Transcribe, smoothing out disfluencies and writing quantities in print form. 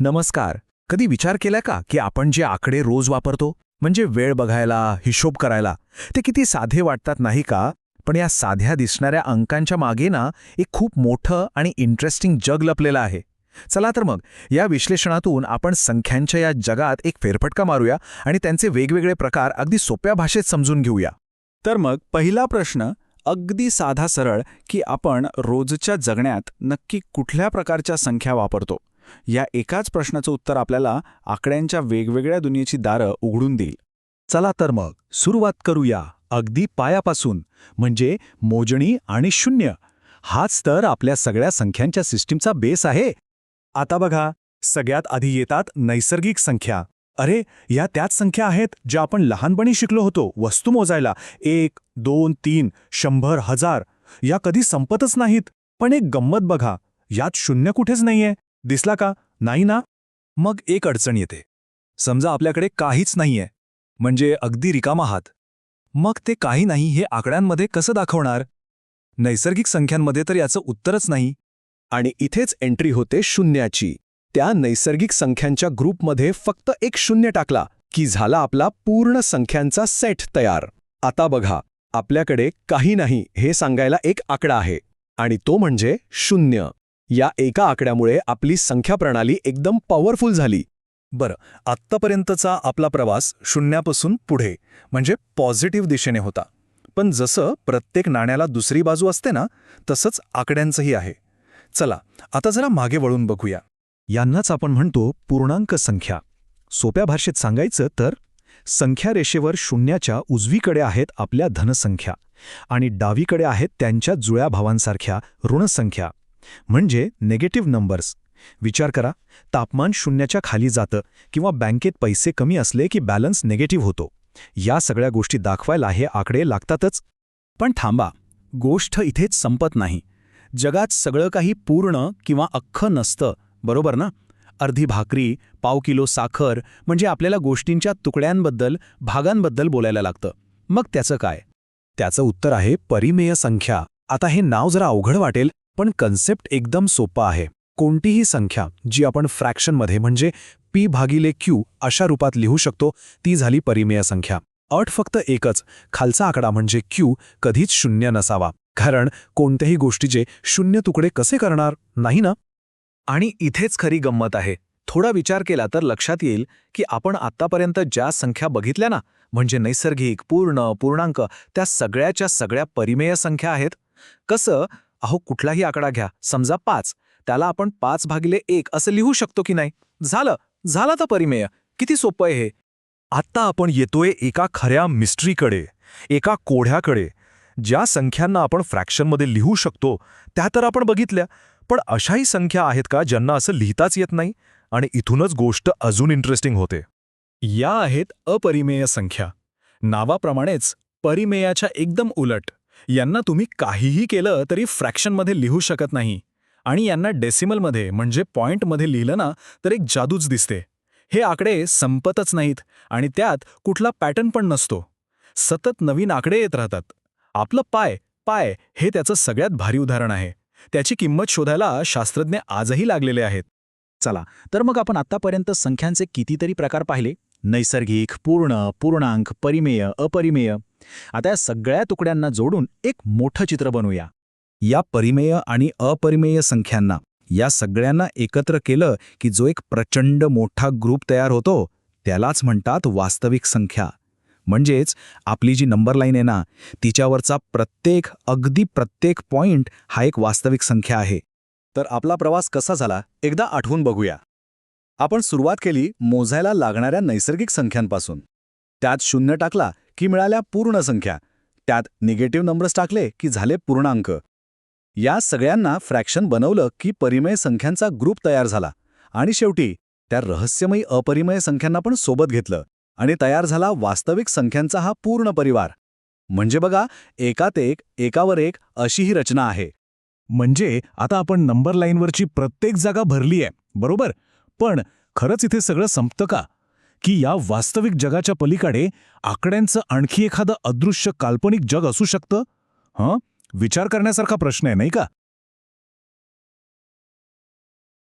नमस्कार. कधी विचार केलाय का की आपण जे आकडे रोज वापरतो, म्हणजे वेळ बघायला, हिशोब करायला, ते किती साधे वाटतात नाही का? पण या साध्या दिसणाऱ्या अंकांच्या मागे ना एक खूप मोठं आणि इंटरेस्टिंग जग लपलेलं आहे. चला तर मग या विश्लेषणातून आपण संख्यांच्या या जगात एक फेरफटका मारूया आणि त्यांचे वेगवेगळे प्रकार अगदी सोप्या भाषेत समजून घेऊया. तर मग पहिला प्रश्न अगदी साधा सरळ की आपण रोजच्या जगण्यात नक्की कुठल्या प्रकारच्या संख्या वापरतो. या एकाच प्रश्नाचं उत्तर आपल्याला आकड्यांच्या वेगवेगळ्या दुनियेची दारं उघडून देईल. चला तर मग सुरुवात करूया अगदी पायापासून, म्हणजे मोजणी आणि शून्य. हाच तर आपल्या सगळ्या संख्यांच्या सिस्टीमचा बेस आहे. आता बघा, सगळ्यात आधी येतात नैसर्गिक संख्या. अरे, या त्याच संख्या आहेत ज्या आपण लहानपणी शिकलो होतो वस्तू मोजायला. 1, 2, 3, 100, 1000 या कधी संपतच नाहीत. पण एक गंमत बघा, यात शून्य कुठेच नाहीये. दिसला का? नाही ना? मग एक अडचण येते. समजा आपल्याकडे काहीच नाहीये, म्हणजे अगदी रिकामा हात. मग ते काही नाही हे आकड्यांमध्ये कसं दाखवणार? नैसर्गिक संख्यांमध्ये तर याचं उत्तरच नाही. आणि इथेच एंट्री होते शून्याची. त्या नैसर्गिक संख्यांच्या ग्रुपमध्ये फक्त एक शून्य टाकला की झाला आपला पूर्ण संख्यांचा सेट तयार. आता बघा, आपल्याकडे काही नाही हे सांगायला एक आकडा आहे, आणि तो म्हणजे शून्य. या एका आकड्यामुळे आपली संख्या प्रणाली एकदम पॉवरफुल झाली. बरं, आत्तापर्यंतचा आपला प्रवास शून्यापासून पुढे, म्हणजे पॉझिटिव्ह दिशेने होता. पण जसं प्रत्येक नाण्याला दुसरी बाजू असते ना, तसंच आकड्यांचंही आहे. चला आता जरा मागे वळून बघूया. यांनाच आपण म्हणतो पूर्णांक संख्या. सोप्या भाषेत सांगायचं तर संख्या रेषेवर शून्याच्या उजवीकडे आहेत आपल्या धनसंख्या आणि डावीकडे आहेत त्यांच्या जुळ्या भावांसारख्या ऋणसंख्या, म्हणजे नेगेटिव्ह नंबर्स. विचार करा, तापमान शून्याच्या खाली जातं किंवा बँकेत पैसे कमी असले की बॅलन्स नेगेटिव्ह होतो. या सगळ्या गोष्टी दाखवायला हे आकडे लागतातच. पण थांबा, गोष्ट इथेच संपत नाही. जगात सगळं काही पूर्ण किंवा अख्खं नसतं, बरोबर ना? अर्धी भाकरी, पाव किलो साखर म्हणजे आपल्याला गोष्टींच्या तुकड्यांबद्दल, भागांबद्दल बोलायला लागतं. मग त्याचं काय? त्याचं उत्तर आहे परिमेय संख्या. आता हे नाव जरा अवघड वाटेल, पण कन्सेप्ट एकदम सोपा आहे. कोणतीही संख्या जी आपण फ्रॅक्शनमध्ये म्हणजे p/q अशा रूपात लिहू शकतो, ती झाली परिमेय संख्या. अट फक्त एकच, खालचा आकडा म्हणजे q कधीच शून्य नसावा. कारण कोणत्याही गोष्टीचे शून्य तुकडे कसे करणार, नाही ना? आणि इथेच खरी गंमत आहे. थोडा विचार केला तर लक्षात येईल की आपण आत्तापर्यंत ज्या संख्या बघितल्या ना, म्हणजे नैसर्गिक, पूर्ण, पूर्णांक, त्या सगळ्याच्या सगळ्या परिमेय संख्या आहेत. कसं? अहो, कुठलाही आकडा घ्या, समजा 5, त्याला आपण 5/1 असं लिहू शकतो की नाही? झालं तर परिमेय. किती सोपं आहे हे. आत्ता आपण येतोय एका खऱ्या मिस्ट्रीकडे, एका कोड्याकडे. ज्या संख्यांना आपण फ्रॅक्शनमध्ये लिहू शकतो त्या तर आपण बघितल्या, पण अशाही संख्या आहेत का ज्यांना असं लिहिताच येत नाही? आणि इथूनच गोष्ट अजून इंटरेस्टिंग होते. या आहेत अपरिमेय संख्या. नावाप्रमाणेच परिमेयाच्या एकदम उलट. यांना तुम्ही काहीही केलं तरी फ्रॅक्शनमध्ये लिहू शकत नाही. आणि यांना डेसिमलमध्ये म्हणजे पॉइंटमध्ये लिहिलं ना तर एक जादूच दिसते. हे आकडे संपतच नाहीत आणि त्यात कुठला पॅटर्न पण नसतो. सतत नवीन आकडे येत राहतात. आपलं पाय हे त्याचं सगळ्यात भारी उदाहरण आहे. त्याची किंमत शोधायला शास्त्रज्ञ आजही लागलेले आहेत. चला तर मग आपण आत्तापर्यंत संख्यांचे कितीतरी प्रकार पाहिले. नैसर्गिक, पूर्ण, पूर्णांक, परिमेय, अपरिमेय. आता या सगळ्या तुकड्यांना जोडून एक मोठं चित्र बनवूया. या परिमेय आणि अपरिमेय संख्यांना, या सगळ्यांना एकत्र केलं की जो एक प्रचंड मोठा ग्रुप तयार होतो, त्यालाच म्हणतात वास्तविक संख्या. म्हणजेच आपली जी नंबर लाईन आहे ना, तिच्यावरचा अगदी प्रत्येक पॉइंट हा एक वास्तविक संख्या आहे. तर आपला प्रवास कसा झाला एकदा आठवून बघूया. आपण सुरुवात केली मोजायला लागणाऱ्या नैसर्गिक संख्यांपासून. त्यात शून्य टाकला की मिळाल्या पूर्ण संख्या. त्यात निगेटिव्ह नंबर्स टाकले की झाले पूर्णांक. या सगळ्यांना फ्रॅक्शन बनवलं की परिमेय संख्यांचा ग्रुप तयार झाला. आणि शेवटी त्या रहस्यमयी अपरिमेय संख्यांना पण सोबत घेतलं आणि तयार झाला वास्तविक संख्यांचा हा पूर्ण परिवार. म्हणजे बघा, एकावर एक अशी ही रचना आहे. म्हणजे आता आपण नंबर लाईनवरची प्रत्येक जागा भरली आहे, बरोबर? पण खरंच इथे सगळं संपतं का? की या वास्तविक जगाच्या पलीकडे आकड्यांचं आणखी एखादं अदृश्य काल्पनिक जग असू शकतं? विचार करण्यासारखा प्रश्न आहे, नाही का?